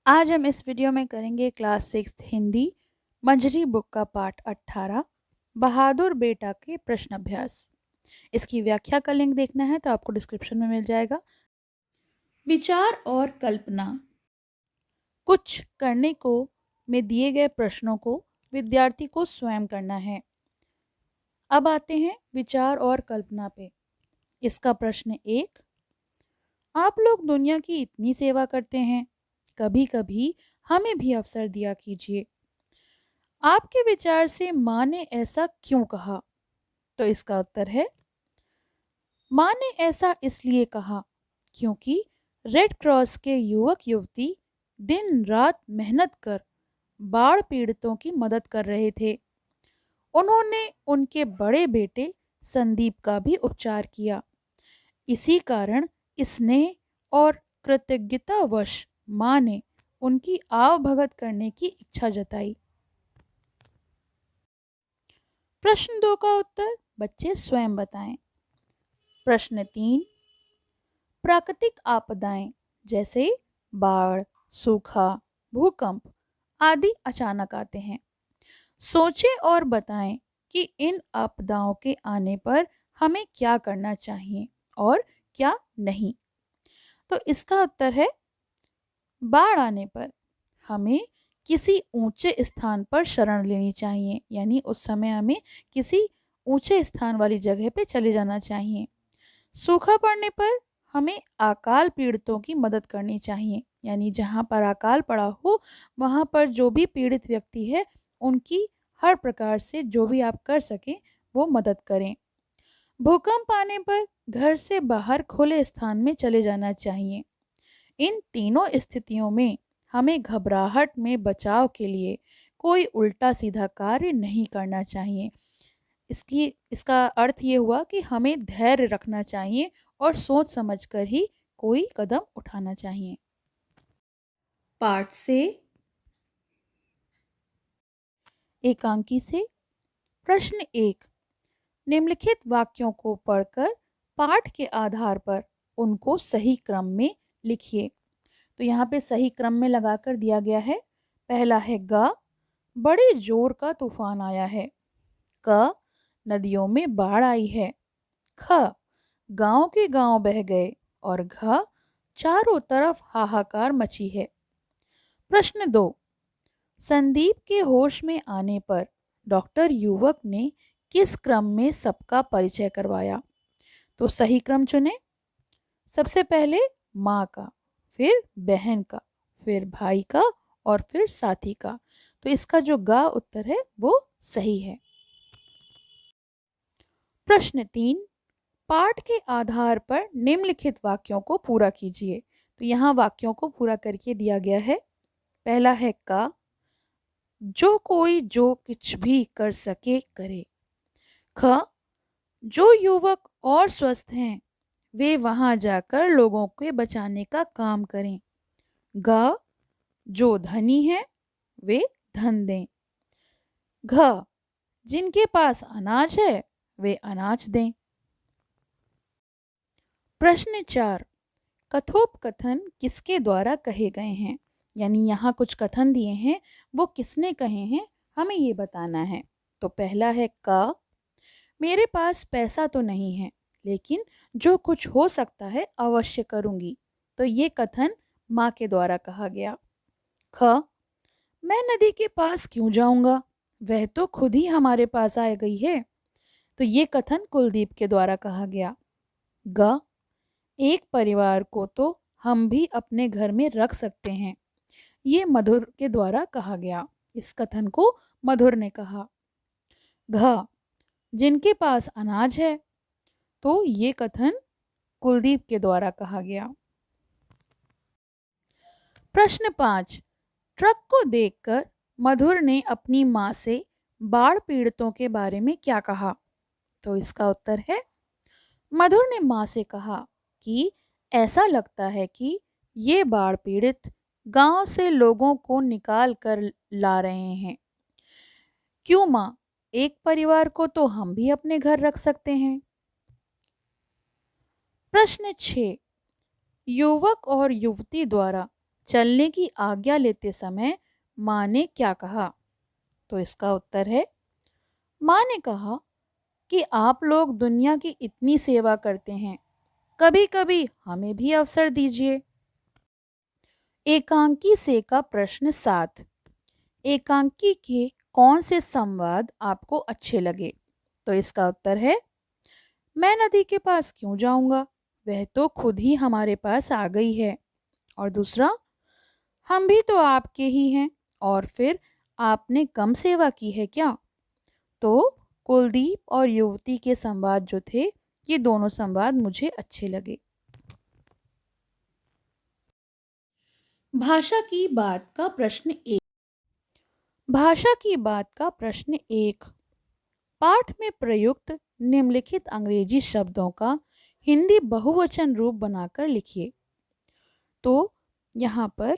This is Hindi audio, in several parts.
आज हम इस वीडियो में करेंगे क्लास 6 हिंदी मंजरी बुक का पाठ 18 बहादुर बेटा के प्रश्न अभ्यास। इसकी व्याख्या का लिंक देखना है तो आपको डिस्क्रिप्शन में मिल जाएगा। विचार और कल्पना। कुछ करने को में दिए गए प्रश्नों को विद्यार्थी को स्वयं करना है। अब आते हैं विचार और कल्पना पे। इसका प्रश्न 1, आप लोग दुनिया की इतनी सेवा करते हैं, कभी कभी हमें भी अवसर दिया कीजिए। आपके विचार से माँ ने ऐसा क्यों कहा? तो इसका उत्तर है, माँ ने ऐसा इसलिए कहा क्योंकि रेड क्रॉस के युवक युवती दिन रात मेहनत कर बाढ़ पीड़ितों की मदद कर रहे थे। उन्होंने उनके बड़े बेटे संदीप का भी उपचार किया। इसी कारण स्नेह और कृतज्ञतावश माँ ने उनकी आवभगत करने की इच्छा जताई। प्रश्न 2 का उत्तर बच्चे स्वयं बताएं। प्रश्न 3, प्राकृतिक आपदाएं जैसे बाढ़, सूखा, भूकंप आदि अचानक आते हैं। सोचें और बताएं कि इन आपदाओं के आने पर हमें क्या करना चाहिए और क्या नहीं। तो इसका उत्तर है, बाढ़ आने पर हमें किसी ऊंचे स्थान पर शरण लेनी चाहिए, यानी उस समय हमें किसी ऊंचे स्थान वाली जगह पे चले जाना चाहिए। सूखा पड़ने पर हमें अकाल पीड़ितों की मदद करनी चाहिए, यानी जहाँ पर अकाल पड़ा हो वहाँ पर जो भी पीड़ित व्यक्ति है उनकी हर प्रकार से जो भी आप कर सकें वो मदद करें। भूकंप आने पर घर से बाहर खुले स्थान में चले जाना चाहिए। इन तीनों स्थितियों में हमें घबराहट में बचाव के लिए कोई उल्टा सीधा कार्य नहीं करना चाहिए। इसका अर्थ ये हुआ कि हमें धैर्य रखना चाहिए और सोच समझकर ही कोई कदम उठाना चाहिए। पाठ से एकांकी से प्रश्न 1, निम्नलिखित वाक्यों को पढ़कर पाठ के आधार पर उनको सही क्रम में लिखिए। तो यहाँ पे सही क्रम में लगाकर दिया गया है। पहला है ग, बड़े जोर का तूफान आया है। क, नदियों में बाढ़ आई है। ख, गांव के गांव बह गए। और घ, चारों तरफ हाहाकार मची है। प्रश्न 2, संदीप के होश में आने पर डॉक्टर युवक ने किस क्रम में सबका परिचय करवाया? तो सही क्रम चुने। सबसे पहले माँ का, फिर बहन का, फिर भाई का और फिर साथी का। तो इसका जो गा उत्तर है वो सही है। प्रश्न 3, पाठ के आधार पर निम्नलिखित वाक्यों को पूरा कीजिए। तो यहाँ वाक्यों को पूरा करके दिया गया है। पहला है का, जो कोई जो कुछ भी कर सके करे। ख, जो युवक और स्वस्थ हैं वे वहां जाकर लोगों के बचाने का काम करें। ग, जो धनी है वे धन दें। घ, जिनके पास अनाज है वे अनाज दें। प्रश्न 4, कथोपकथन किसके द्वारा कहे गए हैं? यानी यहाँ कुछ कथन दिए हैं, वो किसने कहे हैं हमें ये बताना है। तो पहला है का, मेरे पास पैसा तो नहीं है लेकिन जो कुछ हो सकता है अवश्य करूँगी। तो ये कथन माँ के द्वारा कहा गया। ख, मैं नदी के पास क्यों जाऊँगा, वह तो खुद ही हमारे पास आ गई है। तो ये कथन कुलदीप के द्वारा कहा गया। ग, एक परिवार को तो हम भी अपने घर में रख सकते हैं। ये मधुर के द्वारा कहा गया। इस कथन को मधुर ने कहा। घ, जिनके पास अनाज है, तो ये कथन कुलदीप के द्वारा कहा गया। प्रश्न 5, ट्रक को देखकर मधुर ने अपनी माँ से बाढ़ पीड़ितों के बारे में क्या कहा? तो इसका उत्तर है, मधुर ने माँ से कहा कि ऐसा लगता है कि ये बाढ़ पीड़ित गांव से लोगों को निकाल कर ला रहे हैं। क्यों माँ, एक परिवार को तो हम भी अपने घर रख सकते हैं। प्रश्न 6, युवक और युवती द्वारा चलने की आज्ञा लेते समय माँ ने क्या कहा? तो इसका उत्तर है, माँ ने कहा कि आप लोग दुनिया की इतनी सेवा करते हैं, कभी कभी हमें भी अवसर दीजिए। एकांकी से का प्रश्न 7। एकांकी के कौन से संवाद आपको अच्छे लगे? तो इसका उत्तर है, मैं नदी के पास क्यों जाऊंगा, वह तो खुद ही हमारे पास आ गई है। और दूसरा, हम भी तो आपके ही हैं, और फिर आपने कम सेवा की है क्या? तो कुलदीप और युवती के संवाद जो थे, ये दोनों संवाद मुझे अच्छे लगे। भाषा की बात का प्रश्न 1। भाषा की बात का प्रश्न 1। पाठ में प्रयुक्त निम्नलिखित अंग्रेजी शब्दों का हिंदी बहुवचन रूप बनाकर लिखिए। तो यहाँ पर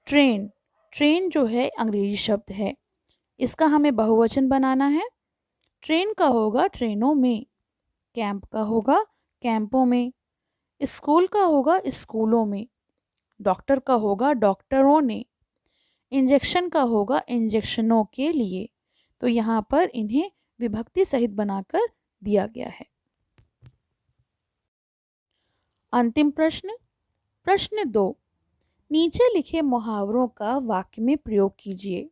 ट्रेन, ट्रेन जो है अंग्रेजी शब्द है, इसका हमें बहुवचन बनाना है। ट्रेन का होगा ट्रेनों में, कैंप का होगा कैंपों में, स्कूल का होगा स्कूलों में, डॉक्टर का होगा डॉक्टरों ने, इंजेक्शन का होगा इंजेक्शनों के लिए। तो यहाँ पर इन्हें विभक्ति सहित बनाकर दिया गया है। अंतिम प्रश्न, प्रश्न 2। नीचे लिखे मुहावरों का वाक्य में प्रयोग कीजिए।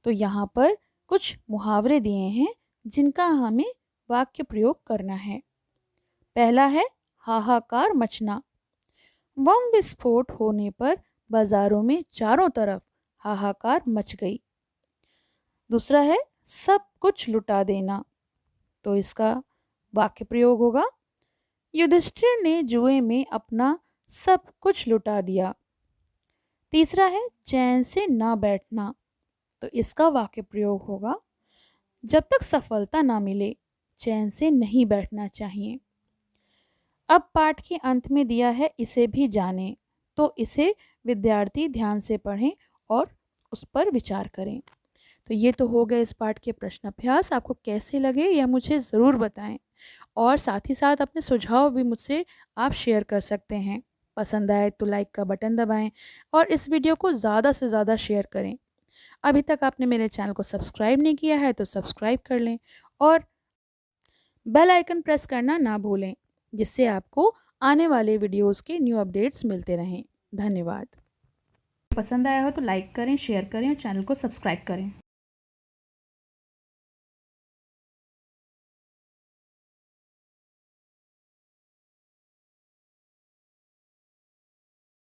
तो यहाँ पर कुछ मुहावरे दिए हैं जिनका हमें वाक्य प्रयोग करना है। पहला है हाहाकार मचना। बम विस्फोट होने पर बाजारों में चारों तरफ हाहाकार मच गई। दूसरा है सब कुछ लुटा देना। तो इसका वाक्य प्रयोग होगा, युधिष्ठिर ने जुए में अपना सब कुछ लुटा दिया। तीसरा है चैन से ना बैठना। तो इसका वाक्य प्रयोग होगा, जब तक सफलता ना मिले चैन से नहीं बैठना चाहिए। अब पाठ के अंत में दिया है इसे भी जानें, तो इसे विद्यार्थी ध्यान से पढ़ें और उस पर विचार करें। तो ये तो हो गए इस पाठ के प्रश्न अभ्यास। आपको कैसे लगे यह मुझे ज़रूर बताएं, और साथ ही साथ अपने सुझाव भी मुझसे आप शेयर कर सकते हैं। पसंद आए तो लाइक का बटन दबाएं और इस वीडियो को ज़्यादा से ज़्यादा शेयर करें। अभी तक आपने मेरे चैनल को सब्सक्राइब नहीं किया है तो सब्सक्राइब कर लें और बेल आइकन प्रेस करना ना भूलें, जिससे आपको आने वाले वीडियोस के न्यू अपडेट्स मिलते रहें। धन्यवाद। पसंद आया हो तो लाइक करें, शेयर करें और चैनल को सब्सक्राइब करें।